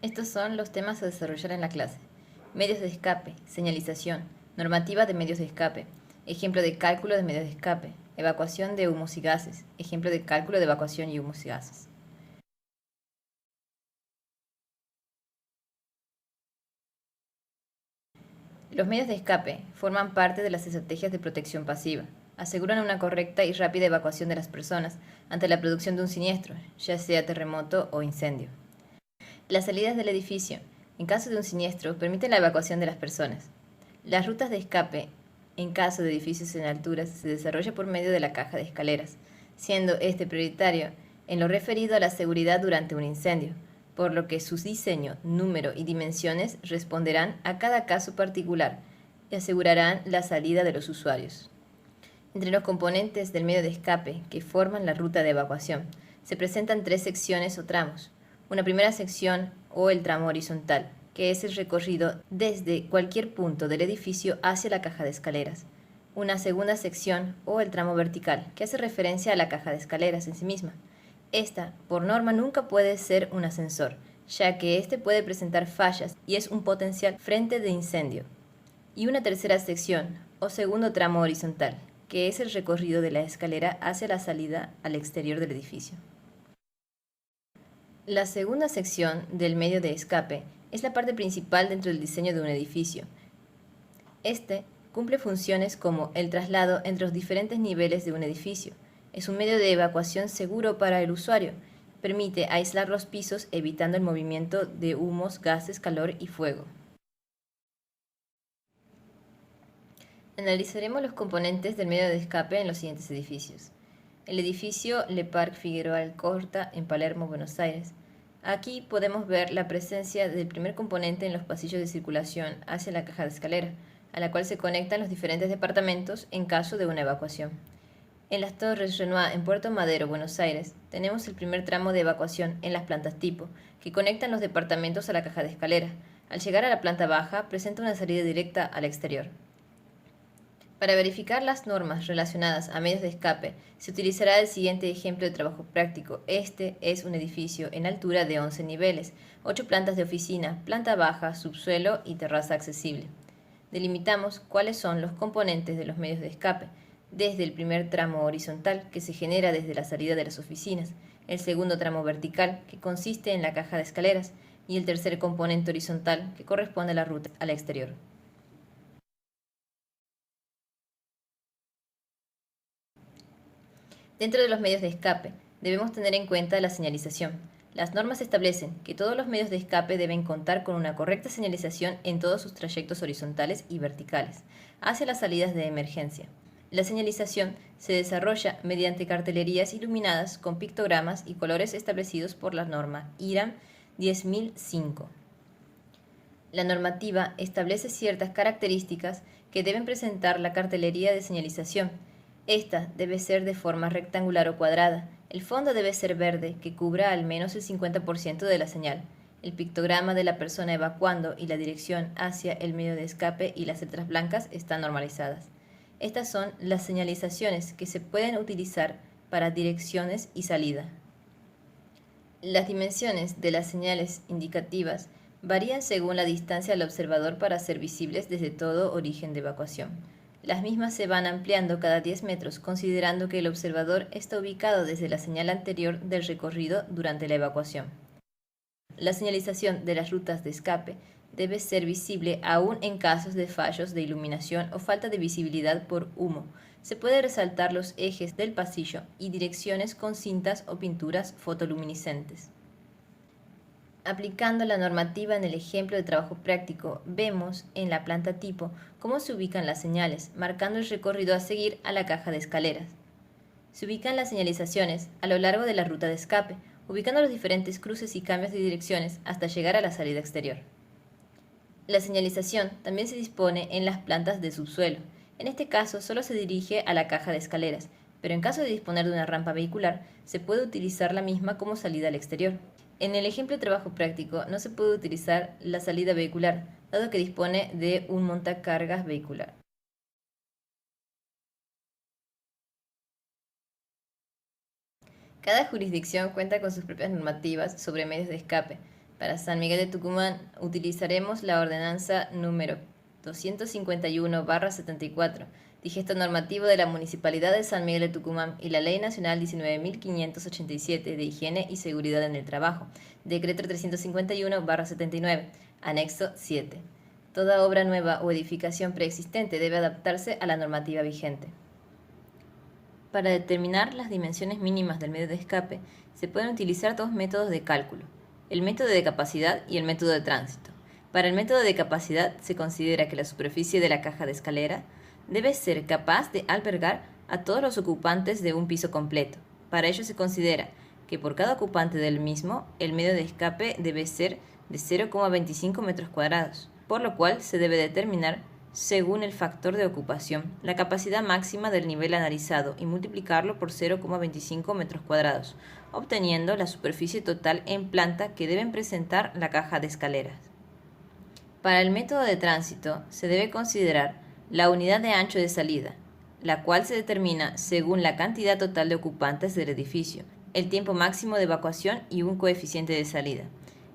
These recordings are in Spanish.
Estos son los temas a desarrollar en la clase. Medios de escape, señalización, normativa de medios de escape, ejemplo de cálculo de medios de escape, evacuación de humos y gases, ejemplo de cálculo de evacuación y humos y gases. Los medios de escape forman parte de las estrategias de protección pasiva. Aseguran una correcta y rápida evacuación de las personas ante la producción de un siniestro, ya sea terremoto o incendio. Las salidas del edificio, en caso de un siniestro, permiten la evacuación de las personas. Las rutas de escape, en caso de edificios en alturas, se desarrolla por medio de la caja de escaleras, siendo este prioritario en lo referido a la seguridad durante un incendio, por lo que su diseño, número y dimensiones responderán a cada caso particular y asegurarán la salida de los usuarios. Entre los componentes del medio de escape que forman la ruta de evacuación, se presentan tres secciones o tramos. Una primera sección o el tramo horizontal, que es el recorrido desde cualquier punto del edificio hacia la caja de escaleras. Una segunda sección o el tramo vertical, que hace referencia a la caja de escaleras en sí misma. Esta, por norma, nunca puede ser un ascensor, ya que éste puede presentar fallas y es un potencial frente de incendio. Y una tercera sección o segundo tramo horizontal, que es el recorrido de la escalera hacia la salida al exterior del edificio. La segunda sección del medio de escape es la parte principal dentro del diseño de un edificio. Este cumple funciones como el traslado entre los diferentes niveles de un edificio. Es un medio de evacuación seguro para el usuario. Permite aislar los pisos evitando el movimiento de humos, gases, calor y fuego. Analizaremos los componentes del medio de escape en los siguientes edificios. El edificio Le Parc Figueroa Alcorta en Palermo, Buenos Aires. Aquí podemos ver la presencia del primer componente en los pasillos de circulación hacia la caja de escalera, a la cual se conectan los diferentes departamentos en caso de una evacuación. En las Torres Renoir en Puerto Madero, Buenos Aires, tenemos el primer tramo de evacuación en las plantas tipo, que conectan los departamentos a la caja de escalera. Al llegar a la planta baja, presenta una salida directa al exterior. Para verificar las normas relacionadas a medios de escape, se utilizará el siguiente ejemplo de trabajo práctico. Este es un edificio en altura de 11 niveles, 8 plantas de oficina, planta baja, subsuelo y terraza accesible. Delimitamos cuáles son los componentes de los medios de escape, desde el primer tramo horizontal, que se genera desde la salida de las oficinas, el segundo tramo vertical, que consiste en la caja de escaleras, y el tercer componente horizontal, que corresponde a la ruta al exterior. Dentro de los medios de escape, debemos tener en cuenta la señalización. Las normas establecen que todos los medios de escape deben contar con una correcta señalización en todos sus trayectos horizontales y verticales, hacia las salidas de emergencia. La señalización se desarrolla mediante cartelerías iluminadas con pictogramas y colores establecidos por la norma IRAM 10005. La normativa establece ciertas características que deben presentar la cartelería de señalización. Esta debe ser de forma rectangular o cuadrada. El fondo debe ser verde, que cubra al menos el 50% de la señal. El pictograma de la persona evacuando y la dirección hacia el medio de escape y las letras blancas están normalizadas. Estas son las señalizaciones que se pueden utilizar para direcciones y salida. Las dimensiones de las señales indicativas varían según la distancia al observador para ser visibles desde todo origen de evacuación. Las mismas se van ampliando cada 10 metros, considerando que el observador está ubicado desde la señal anterior del recorrido durante la evacuación. La señalización de las rutas de escape debe ser visible aún en casos de fallos de iluminación o falta de visibilidad por humo. Se puede resaltar los ejes del pasillo y direcciones con cintas o pinturas fotoluminiscentes. Aplicando la normativa en el ejemplo de trabajo práctico, vemos en la planta tipo cómo se ubican las señales, marcando el recorrido a seguir a la caja de escaleras. Se ubican las señalizaciones a lo largo de la ruta de escape, ubicando los diferentes cruces y cambios de direcciones hasta llegar a la salida exterior. La señalización también se dispone en las plantas de subsuelo. En este caso solo se dirige a la caja de escaleras, pero en caso de disponer de una rampa vehicular, se puede utilizar la misma como salida al exterior. En el ejemplo de trabajo práctico no se puede utilizar la salida vehicular, dado que dispone de un montacargas vehicular. Cada jurisdicción cuenta con sus propias normativas sobre medios de escape. Para San Miguel de Tucumán utilizaremos la ordenanza número 251/74, digesto normativo de la Municipalidad de San Miguel de Tucumán y la Ley Nacional 19.587 de Higiene y Seguridad en el Trabajo, decreto 351/79, anexo 7. Toda obra nueva o edificación preexistente debe adaptarse a la normativa vigente. Para determinar las dimensiones mínimas del medio de escape, se pueden utilizar dos métodos de cálculo: el método de capacidad y el método de tránsito. Para el método de capacidad se considera que la superficie de la caja de escalera debe ser capaz de albergar a todos los ocupantes de un piso completo. Para ello se considera que por cada ocupante del mismo, el medio de escape debe ser de 0,25 metros cuadrados, por lo cual se debe determinar, según el factor de ocupación, la capacidad máxima del nivel analizado y multiplicarlo por 0,25 metros cuadrados, obteniendo la superficie total en planta que deben presentar la caja de escaleras. Para el método de tránsito se debe considerar la unidad de ancho de salida, la cual se determina según la cantidad total de ocupantes del edificio, el tiempo máximo de evacuación y un coeficiente de salida.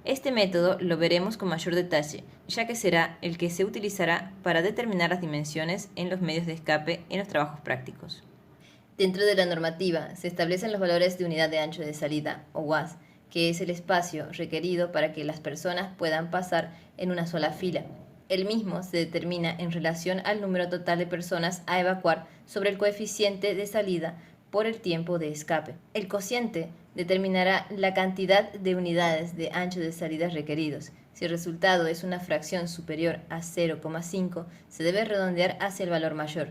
Este método lo veremos con mayor detalle, ya que será el que se utilizará para determinar las dimensiones en los medios de escape en los trabajos prácticos. Dentro de la normativa se establecen los valores de unidad de ancho de salida, o UAS, que es el espacio requerido para que las personas puedan pasar en una sola fila. El mismo se determina en relación al número total de personas a evacuar sobre el coeficiente de salida por el tiempo de escape. El cociente determinará la cantidad de unidades de ancho de salida requeridos. Si el resultado es una fracción superior a 0,5, se debe redondear hacia el valor mayor.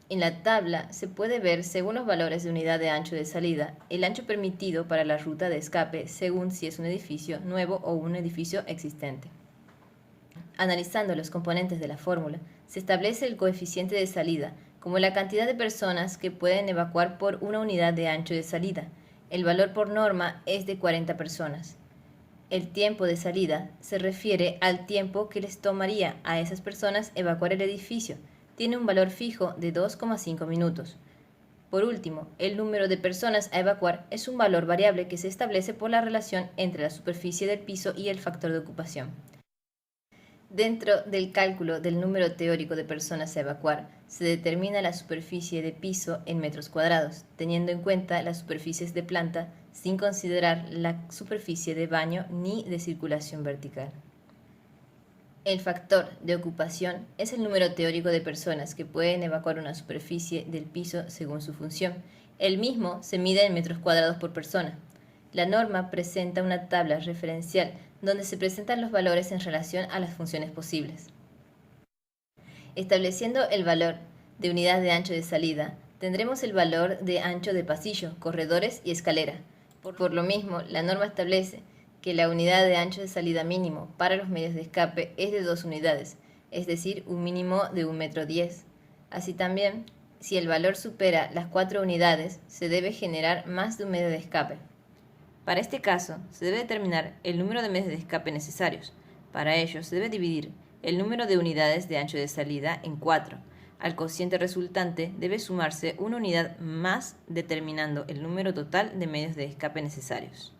En la tabla se puede ver, según los valores de unidad de ancho de salida, el ancho permitido para la ruta de escape según si es un edificio nuevo o un edificio existente. Analizando los componentes de la fórmula, se establece el coeficiente de salida como la cantidad de personas que pueden evacuar por una unidad de ancho de salida. El valor por norma es de 40 personas. El tiempo de salida se refiere al tiempo que les tomaría a esas personas evacuar el edificio. Tiene un valor fijo de 2,5 minutos. Por último, el número de personas a evacuar es un valor variable que se establece por la relación entre la superficie del piso y el factor de ocupación. Dentro del cálculo del número teórico de personas a evacuar, se determina la superficie de piso en metros cuadrados, teniendo en cuenta las superficies de planta, sin considerar la superficie de baño ni de circulación vertical. El factor de ocupación es el número teórico de personas que pueden evacuar una superficie del piso según su función. El mismo se mide en metros cuadrados por persona. La norma presenta una tabla referencial donde se presentan los valores en relación a las funciones posibles. Estableciendo el valor de unidad de ancho de salida, tendremos el valor de ancho de pasillo, corredores y escalera. Por lo mismo, la norma establece que la unidad de ancho de salida mínimo para los medios de escape es de 2 unidades, es decir, un mínimo de 1,10 m. Así también, si el valor supera las 4 unidades, se debe generar más de un medio de escape. Para este caso, se debe determinar el número de medios de escape necesarios. Para ello, se debe dividir el número de unidades de ancho de salida en 4. Al cociente resultante debe sumarse una unidad más, determinando el número total de medios de escape necesarios.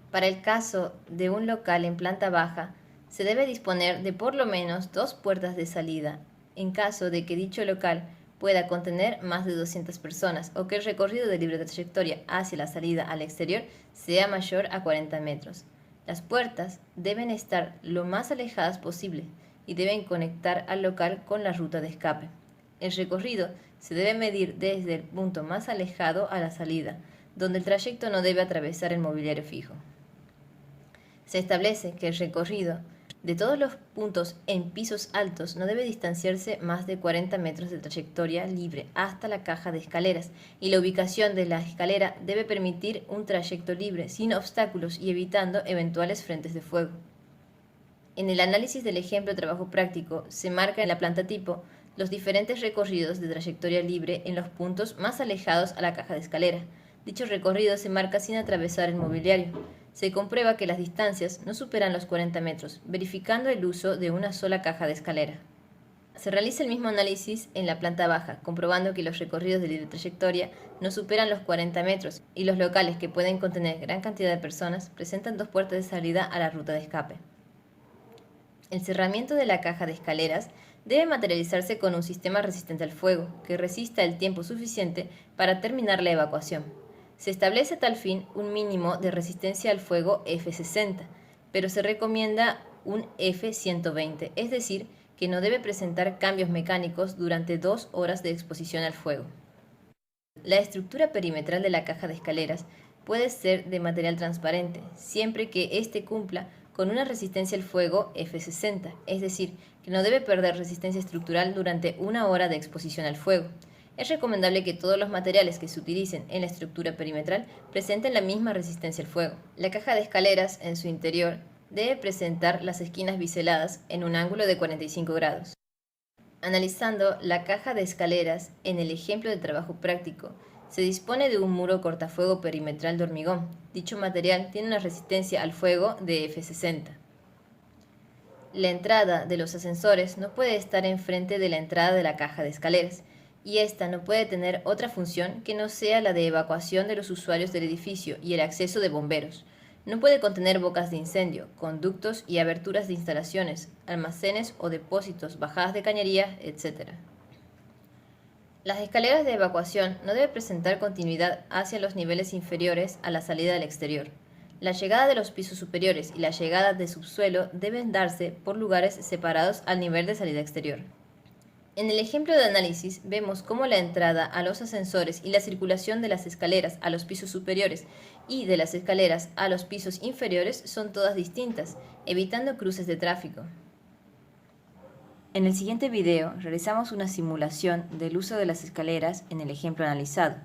Para el caso de un local en planta baja, se debe disponer de por lo menos 2 puertas de salida, en caso de que dicho local pueda contener más de 200 personas o que el recorrido de libre trayectoria hacia la salida al exterior sea mayor a 40 metros. Las puertas deben estar lo más alejadas posible y deben conectar al local con la ruta de escape. El recorrido se debe medir desde el punto más alejado a la salida, donde el trayecto no debe atravesar el mobiliario fijo. Se establece que el recorrido de todos los puntos en pisos altos no debe distanciarse más de 40 metros de trayectoria libre hasta la caja de escaleras, y la ubicación de la escalera debe permitir un trayecto libre, sin obstáculos y evitando eventuales frentes de fuego. En el análisis del ejemplo de trabajo práctico se marca en la planta tipo los diferentes recorridos de trayectoria libre en los puntos más alejados a la caja de escalera. Dicho recorrido se marca sin atravesar el mobiliario. Se comprueba que las distancias no superan los 40 metros, verificando el uso de una sola caja de escalera. Se realiza el mismo análisis en la planta baja, comprobando que los recorridos de libre trayectoria no superan los 40 metros y los locales que pueden contener gran cantidad de personas presentan dos puertas de salida a la ruta de escape. El cerramiento de la caja de escaleras debe materializarse con un sistema resistente al fuego, que resista el tiempo suficiente para terminar la evacuación. Se establece a tal fin un mínimo de resistencia al fuego F60, pero se recomienda un F120, es decir, que no debe presentar cambios mecánicos durante 2 horas de exposición al fuego. La estructura perimetral de la caja de escaleras puede ser de material transparente, siempre que éste cumpla con una resistencia al fuego F60, es decir, que no debe perder resistencia estructural durante 1 hora de exposición al fuego. Es recomendable que todos los materiales que se utilicen en la estructura perimetral presenten la misma resistencia al fuego. La caja de escaleras, en su interior, debe presentar las esquinas biseladas en un ángulo de 45 grados. Analizando la caja de escaleras en el ejemplo de trabajo práctico, se dispone de un muro cortafuego perimetral de hormigón. Dicho material tiene una resistencia al fuego de F60. La entrada de los ascensores no puede estar enfrente de la entrada de la caja de escaleras, y esta no puede tener otra función que no sea la de evacuación de los usuarios del edificio y el acceso de bomberos. No puede contener bocas de incendio, conductos y aberturas de instalaciones, almacenes o depósitos, bajadas de cañería, etc. Las escaleras de evacuación no deben presentar continuidad hacia los niveles inferiores a la salida del exterior. La llegada de los pisos superiores y la llegada de subsuelo deben darse por lugares separados al nivel de salida exterior. En el ejemplo de análisis vemos cómo la entrada a los ascensores y la circulación de las escaleras a los pisos superiores y de las escaleras a los pisos inferiores son todas distintas, evitando cruces de tráfico. En el siguiente video realizamos una simulación del uso de las escaleras en el ejemplo analizado.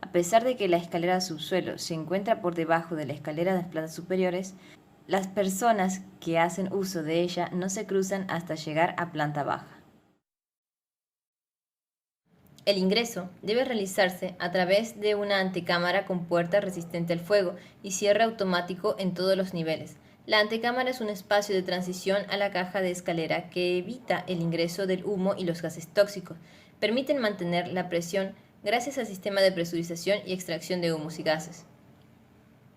A pesar de que la escalera de subsuelo se encuentra por debajo de la escalera de las plantas superiores, las personas que hacen uso de ella no se cruzan hasta llegar a planta baja. El ingreso debe realizarse a través de una antecámara con puerta resistente al fuego y cierre automático en todos los niveles. La antecámara es un espacio de transición a la caja de escalera que evita el ingreso del humo y los gases tóxicos. Permiten mantener la presión gracias al sistema de presurización y extracción de humos y gases.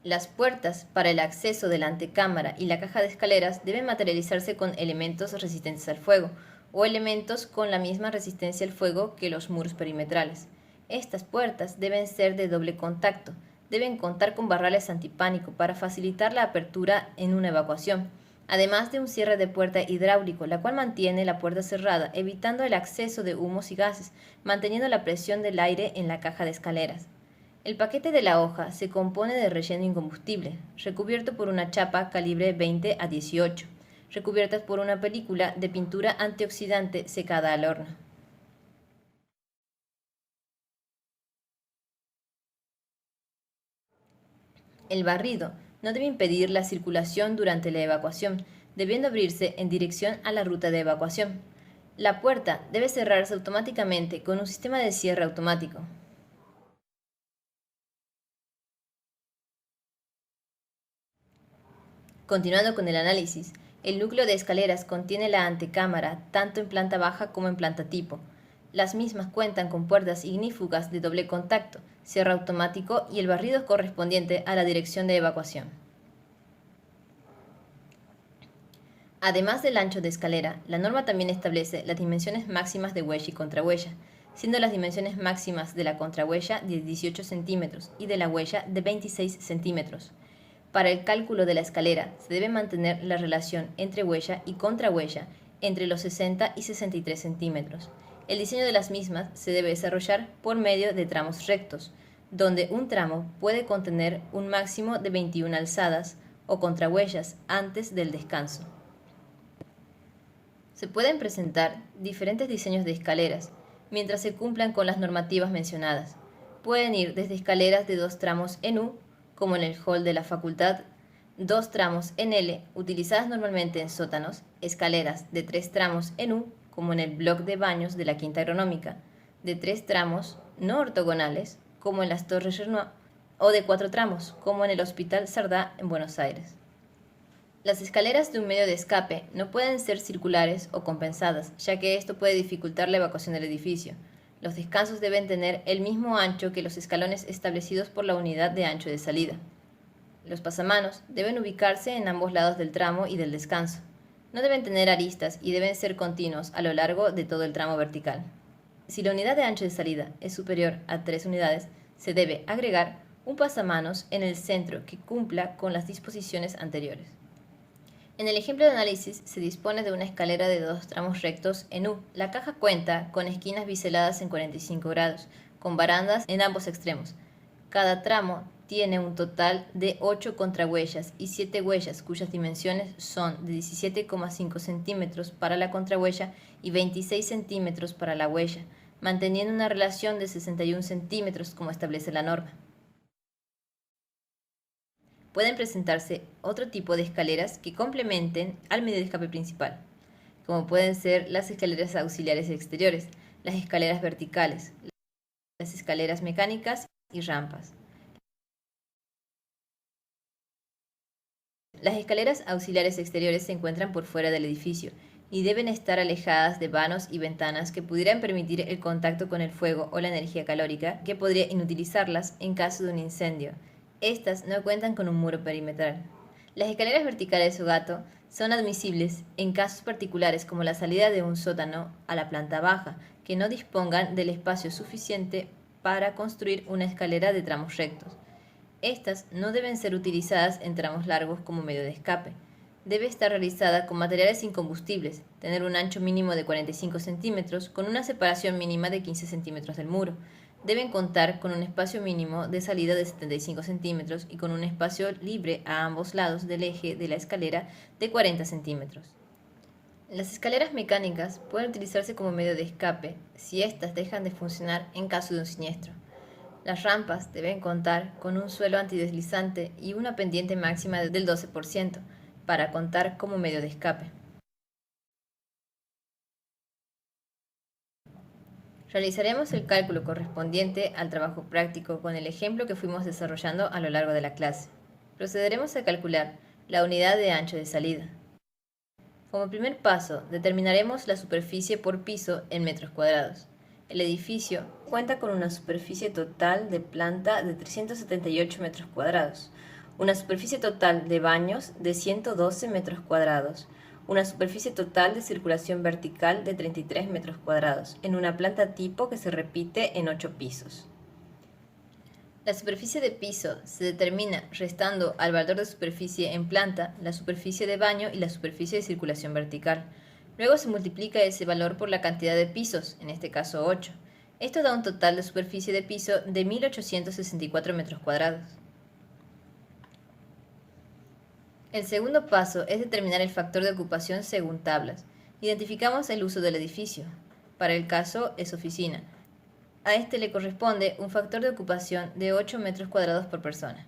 Las puertas para el acceso de la antecámara y la caja de escaleras deben materializarse con elementos resistentes al fuego o elementos con la misma resistencia al fuego que los muros perimetrales. Estas puertas deben ser de doble contacto, deben contar con barrales antipánico para facilitar la apertura en una evacuación, además de un cierre de puerta hidráulico, la cual mantiene la puerta cerrada, evitando el acceso de humos y gases, manteniendo la presión del aire en la caja de escaleras. El paquete de la hoja se compone de relleno incombustible, recubierto por una chapa calibre 20 a 18, recubiertas por una película de pintura antioxidante secada al horno. El barrido no debe impedir la circulación durante la evacuación, debiendo abrirse en dirección a la ruta de evacuación. La puerta debe cerrarse automáticamente con un sistema de cierre automático. Continuando con el análisis, el núcleo de escaleras contiene la antecámara tanto en planta baja como en planta tipo. Las mismas cuentan con puertas ignífugas de doble contacto, cierre automático y el barrido correspondiente a la dirección de evacuación. Además del ancho de escalera, la norma también establece las dimensiones máximas de huella y contrahuella, siendo las dimensiones máximas de la contrahuella de 18 centímetros y de la huella de 26 centímetros. Para el cálculo de la escalera se debe mantener la relación entre huella y contrahuella entre los 60 y 63 centímetros. El diseño de las mismas se debe desarrollar por medio de tramos rectos, donde un tramo puede contener un máximo de 21 alzadas o contrahuellas antes del descanso. Se pueden presentar diferentes diseños de escaleras, mientras se cumplan con las normativas mencionadas. Pueden ir desde escaleras de 2 tramos en U, como en el hall de la facultad, 2 tramos en L, utilizadas normalmente en sótanos, escaleras de 3 tramos en U, como en el bloc de baños de la Quinta Agronómica, de 3 tramos no ortogonales, como en las Torres Renoir, o de 4 tramos, como en el Hospital Sardá en Buenos Aires. Las escaleras de un medio de escape no pueden ser circulares o compensadas, ya que esto puede dificultar la evacuación del edificio. Los descansos deben tener el mismo ancho que los escalones establecidos por la unidad de ancho de salida. Los pasamanos deben ubicarse en ambos lados del tramo y del descanso. No deben tener aristas y deben ser continuos a lo largo de todo el tramo vertical. Si la unidad de ancho de salida es superior a 3 unidades, se debe agregar un pasamanos en el centro que cumpla con las disposiciones anteriores. En el ejemplo de análisis se dispone de una escalera de 2 tramos rectos en U. La caja cuenta con esquinas biseladas en 45 grados, con barandas en ambos extremos. Cada tramo tiene un total de 8 contrahuellas y 7 huellas, cuyas dimensiones son de 17,5 centímetros para la contrahuella y 26 centímetros para la huella, manteniendo una relación de 61 centímetros como establece la norma. Pueden presentarse otro tipo de escaleras que complementen al medio de escape principal, como pueden ser las escaleras auxiliares exteriores, las escaleras verticales, las escaleras mecánicas y rampas. Las escaleras auxiliares exteriores se encuentran por fuera del edificio y deben estar alejadas de vanos y ventanas que pudieran permitir el contacto con el fuego o la energía calórica, que podría inutilizarlas en caso de un incendio. Estas no cuentan con un muro perimetral. Las escaleras verticales o gato son admisibles en casos particulares como la salida de un sótano a la planta baja, que no dispongan del espacio suficiente para construir una escalera de tramos rectos. Estas no deben ser utilizadas en tramos largos como medio de escape. Debe estar realizada con materiales incombustibles, tener un ancho mínimo de 45 centímetros con una separación mínima de 15 centímetros del muro. Deben contar con un espacio mínimo de salida de 75 centímetros y con un espacio libre a ambos lados del eje de la escalera de 40 centímetros. Las escaleras mecánicas pueden utilizarse como medio de escape si éstas dejan de funcionar en caso de un siniestro. Las rampas deben contar con un suelo antideslizante y una pendiente máxima del 12% para contar como medio de escape. Realizaremos el cálculo correspondiente al trabajo práctico con el ejemplo que fuimos desarrollando a lo largo de la clase. Procederemos a calcular la unidad de ancho de salida. Como primer paso, determinaremos la superficie por piso en metros cuadrados. El edificio cuenta con una superficie total de planta de 378 metros cuadrados, una superficie total de baños de 112 metros cuadrados, una superficie total de circulación vertical de 33 metros cuadrados, en una planta tipo que se repite en 8 pisos. La superficie de piso se determina restando al valor de superficie en planta, la superficie de baño y la superficie de circulación vertical. Luego se multiplica ese valor por la cantidad de pisos, en este caso 8. Esto da un total de superficie de piso de 1.864 metros cuadrados. El segundo paso es determinar el factor de ocupación según tablas. Identificamos el uso del edificio. Para el caso es oficina. A este le corresponde un factor de ocupación de 8 metros cuadrados por persona.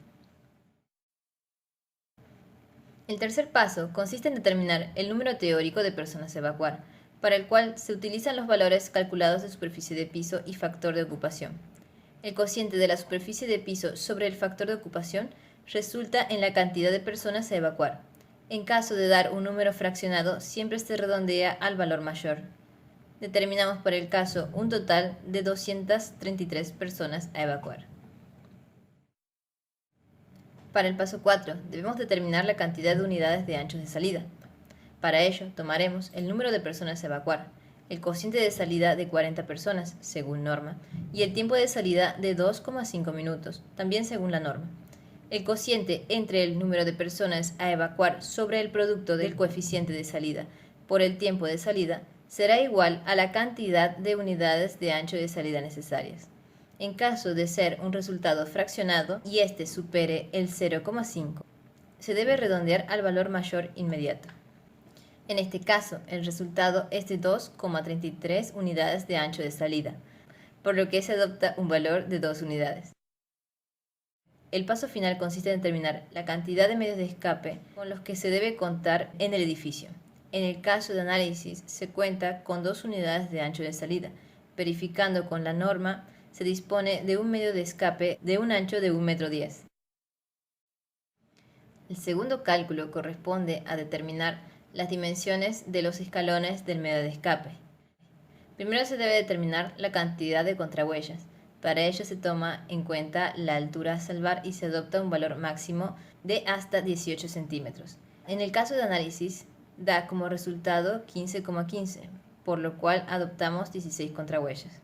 El tercer paso consiste en determinar el número teórico de personas a evacuar, para el cual se utilizan los valores calculados de superficie de piso y factor de ocupación. El cociente de la superficie de piso sobre el factor de ocupación resulta en la cantidad de personas a evacuar. En caso de dar un número fraccionado, siempre se redondea al valor mayor. Determinamos para el caso un total de 233 personas a evacuar. Para el paso 4, debemos determinar la cantidad de unidades de anchos de salida. Para ello, tomaremos el número de personas a evacuar, el cociente de salida de 40 personas, según norma, y el tiempo de salida de 2,5 minutos, también según la norma. El cociente entre el número de personas a evacuar sobre el producto del coeficiente de salida por el tiempo de salida será igual a la cantidad de unidades de ancho de salida necesarias. En caso de ser un resultado fraccionado y éste supere el 0,5, se debe redondear al valor mayor inmediato. En este caso, el resultado es de 2,33 unidades de ancho de salida, por lo que se adopta un valor de 2 unidades. El paso final consiste en determinar la cantidad de medios de escape con los que se debe contar en el edificio. En el caso de análisis, se cuenta con 2 unidades de ancho de salida. Verificando con la norma, se dispone de un medio de escape de un ancho de 1,10 m. El segundo cálculo corresponde a determinar las dimensiones de los escalones del medio de escape. Primero se debe determinar la cantidad de contrahuellas. Para ello se toma en cuenta la altura a salvar y se adopta un valor máximo de hasta 18 centímetros. En el caso de análisis, da como resultado 15,15, por lo cual adoptamos 16 contrahuellas.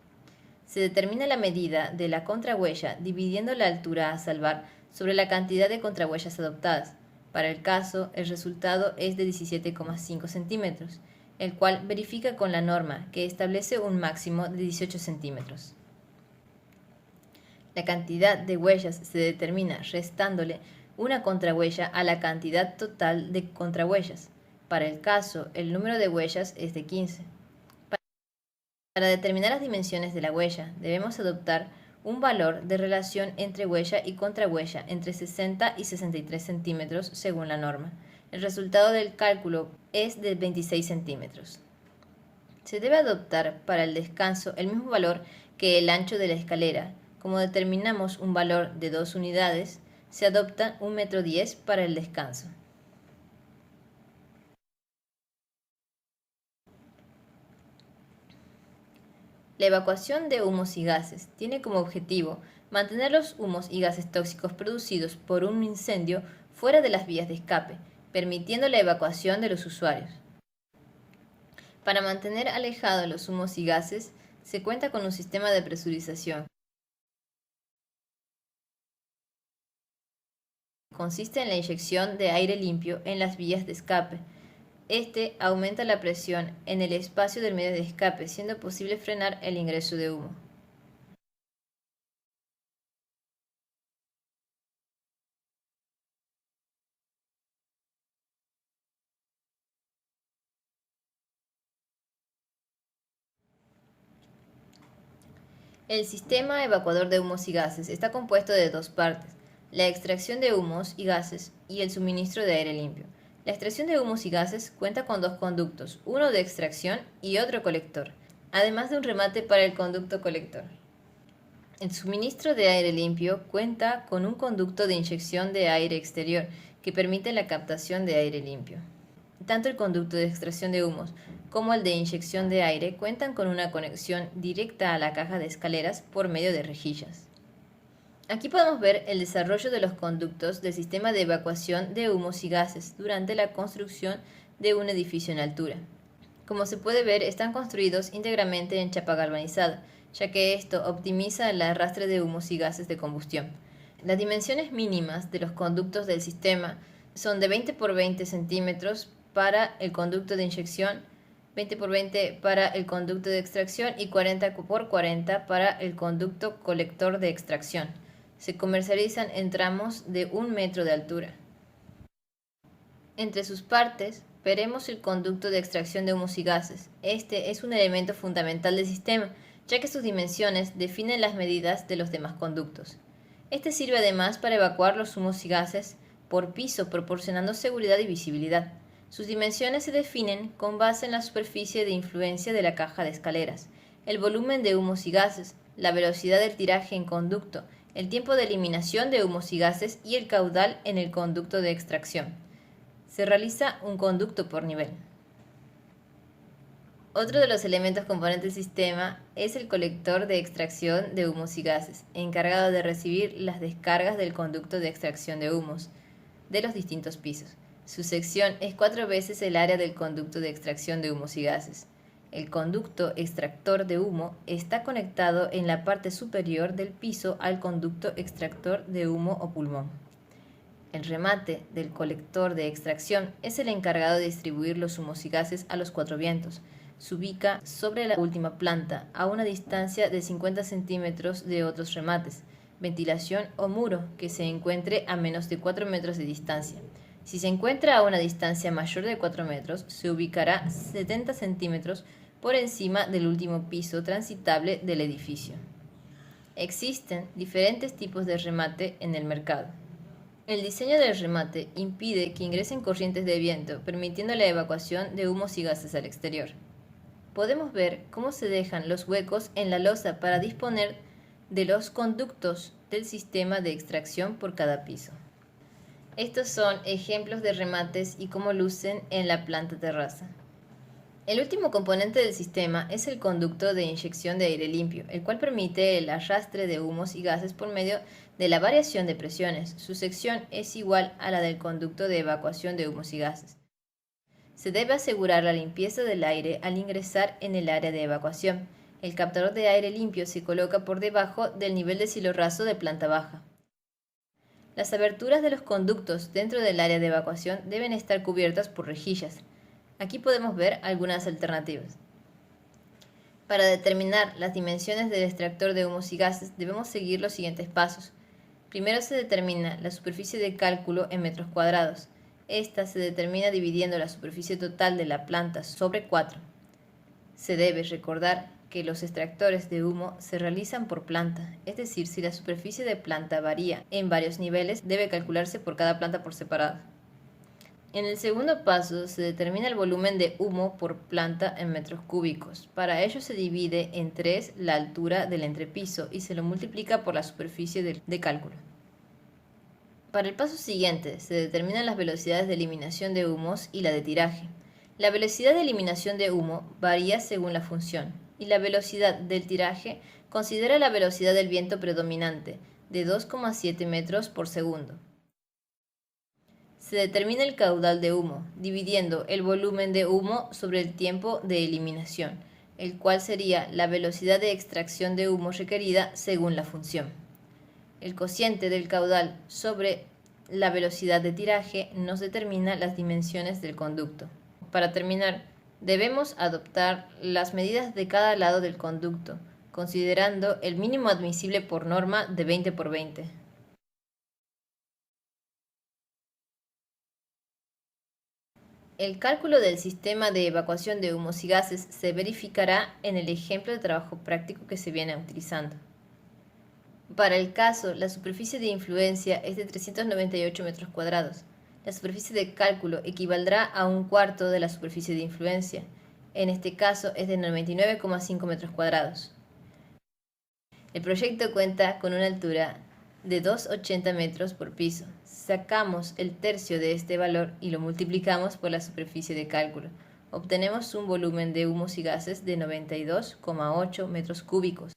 Se determina la medida de la contrahuella dividiendo la altura a salvar sobre la cantidad de contrahuellas adoptadas. Para el caso, el resultado es de 17,5 centímetros, el cual verifica con la norma, que establece un máximo de 18 centímetros. La cantidad de huellas se determina restándole una contrahuella a la cantidad total de contrahuellas. Para el caso, el número de huellas es de 15. Para determinar las dimensiones de la huella, debemos adoptar un valor de relación entre huella y contrahuella entre 60 y 63 centímetros según la norma. El resultado del cálculo es de 26 centímetros. Se debe adoptar para el descanso el mismo valor que el ancho de la escalera. Como determinamos un valor de 2 unidades, se adopta 1,10 m para el descanso. La evacuación de humos y gases tiene como objetivo mantener los humos y gases tóxicos producidos por un incendio fuera de las vías de escape, permitiendo la evacuación de los usuarios. Para mantener alejados los humos y gases, se cuenta con un sistema de presurización. Consiste en la inyección de aire limpio en las vías de escape. Este aumenta la presión en el espacio del medio de escape, siendo posible frenar el ingreso de humo. El sistema evacuador de humos y gases está compuesto de 2 partes: la extracción de humos y gases y el suministro de aire limpio. La extracción de humos y gases cuenta con 2 conductos, uno de extracción y otro colector, además de un remate para el conducto colector. El suministro de aire limpio cuenta con un conducto de inyección de aire exterior que permite la captación de aire limpio. Tanto el conducto de extracción de humos como el de inyección de aire cuentan con una conexión directa a la caja de escaleras por medio de rejillas. Aquí podemos ver el desarrollo de los conductos del sistema de evacuación de humos y gases durante la construcción de un edificio en altura. Como se puede ver, están construidos íntegramente en chapa galvanizada, ya que esto optimiza el arrastre de humos y gases de combustión. Las dimensiones mínimas de los conductos del sistema son de 20 por 20 centímetros para el conducto de inyección, 20 por 20 para el conducto de extracción y 40 por 40 para el conducto colector de extracción. Se comercializan en tramos de 1 metro de altura. Entre sus partes veremos el conducto de extracción de humos y gases. Este es un elemento fundamental del sistema, ya que sus dimensiones definen las medidas de los demás conductos. Este sirve además para evacuar los humos y gases por piso, proporcionando seguridad y visibilidad. Sus dimensiones se definen con base en la superficie de influencia de la caja de escaleras, el volumen de humos y gases, la velocidad del tiraje en conducto, el tiempo de eliminación de humos y gases y el caudal en el conducto de extracción. Se realiza un conducto por nivel. Otro de los elementos componentes del sistema es el colector de extracción de humos y gases, encargado de recibir las descargas del conducto de extracción de humos de los distintos pisos. Su sección es 4 veces el área del conducto de extracción de humos y gases. El conducto extractor de humo está conectado en la parte superior del piso al conducto extractor de humo o pulmón. El remate del colector de extracción es el encargado de distribuir los humos y gases a los 4 vientos. Se ubica sobre la última planta, a una distancia de 50 centímetros de otros remates, ventilación o muro que se encuentre a menos de 4 metros de distancia. Si se encuentra a una distancia mayor de 4 metros, se ubicará 70 centímetros por encima del último piso transitable del edificio. Existen diferentes tipos de remate en el mercado. El diseño del remate impide que ingresen corrientes de viento, permitiendo la evacuación de humos y gases al exterior. Podemos ver cómo se dejan los huecos en la losa para disponer de los conductos del sistema de extracción por cada piso. Estos son ejemplos de remates y cómo lucen en la planta terraza. El último componente del sistema es el conducto de inyección de aire limpio, el cual permite el arrastre de humos y gases por medio de la variación de presiones. Su sección es igual a la del conducto de evacuación de humos y gases. Se debe asegurar la limpieza del aire al ingresar en el área de evacuación. El captador de aire limpio se coloca por debajo del nivel de cielo raso de planta baja. Las aberturas de los conductos dentro del área de evacuación deben estar cubiertas por rejillas. Aquí podemos ver algunas alternativas. Para determinar las dimensiones del extractor de humos y gases debemos seguir los siguientes pasos. Primero se determina la superficie de cálculo en metros cuadrados. Esta se determina dividiendo la superficie total de la planta sobre 4. Se debe recordar que los extractores de humo se realizan por planta, es decir, si la superficie de planta varía en varios niveles, debe calcularse por cada planta por separado. En el segundo paso se determina el volumen de humo por planta en metros cúbicos. Para ello se divide en 3 la altura del entrepiso y se lo multiplica por la superficie de cálculo. Para el paso siguiente se determinan las velocidades de eliminación de humos y la de tiraje. La velocidad de eliminación de humo varía según la función y la velocidad del tiraje considera la velocidad del viento predominante de 2,7 metros por segundo. Se determina el caudal de humo, dividiendo el volumen de humo sobre el tiempo de eliminación, el cual sería la velocidad de extracción de humo requerida según la función. El cociente del caudal sobre la velocidad de tiraje nos determina las dimensiones del conducto. Para terminar, debemos adoptar las medidas de cada lado del conducto, considerando el mínimo admisible por norma de 20 por 20. El cálculo del sistema de evacuación de humos y gases se verificará en el ejemplo de trabajo práctico que se viene utilizando. Para el caso, la superficie de influencia es de 398 metros cuadrados. La superficie de cálculo equivaldrá a un cuarto de la superficie de influencia. En este caso es de 99,5 metros cuadrados. El proyecto cuenta con una altura de 2,80 metros por piso. Sacamos el tercio de este valor y lo multiplicamos por la superficie de cálculo. Obtenemos un volumen de humos y gases de 92,8 metros cúbicos.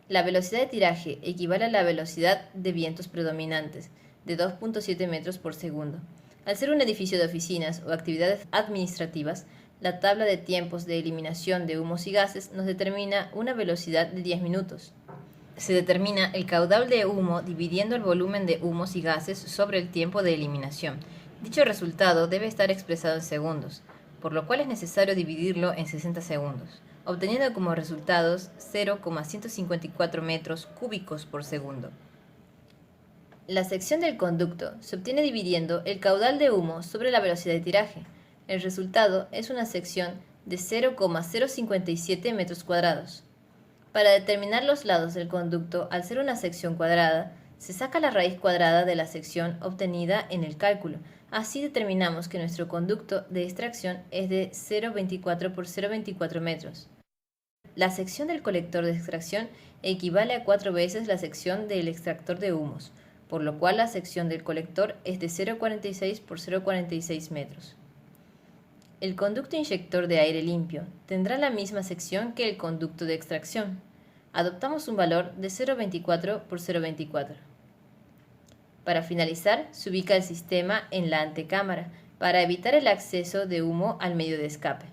La velocidad de tiraje equivale a la velocidad de vientos predominantes, de 2,7 metros por segundo. Al ser un edificio de oficinas o actividades administrativas, la tabla de tiempos de eliminación de humos y gases nos determina una velocidad de 10 minutos. Se determina el caudal de humo dividiendo el volumen de humos y gases sobre el tiempo de eliminación. Dicho resultado debe estar expresado en segundos, por lo cual es necesario dividirlo en 60 segundos, obteniendo como resultados 0,154 metros cúbicos por segundo. La sección del conducto se obtiene dividiendo el caudal de humo sobre la velocidad de tiraje. El resultado es una sección de 0,057 metros cuadrados. Para determinar los lados del conducto, al ser una sección cuadrada, se saca la raíz cuadrada de la sección obtenida en el cálculo. Así determinamos que nuestro conducto de extracción es de 0,24 por 0,24 metros. La sección del colector de extracción equivale a 4 veces la sección del extractor de humos, por lo cual la sección del colector es de 0,46 por 0,46 metros. El conducto inyector de aire limpio tendrá la misma sección que el conducto de extracción. Adoptamos un valor de 0,24 por 0,24. Para finalizar, se ubica el sistema en la antecámara para evitar el acceso de humo al medio de escape.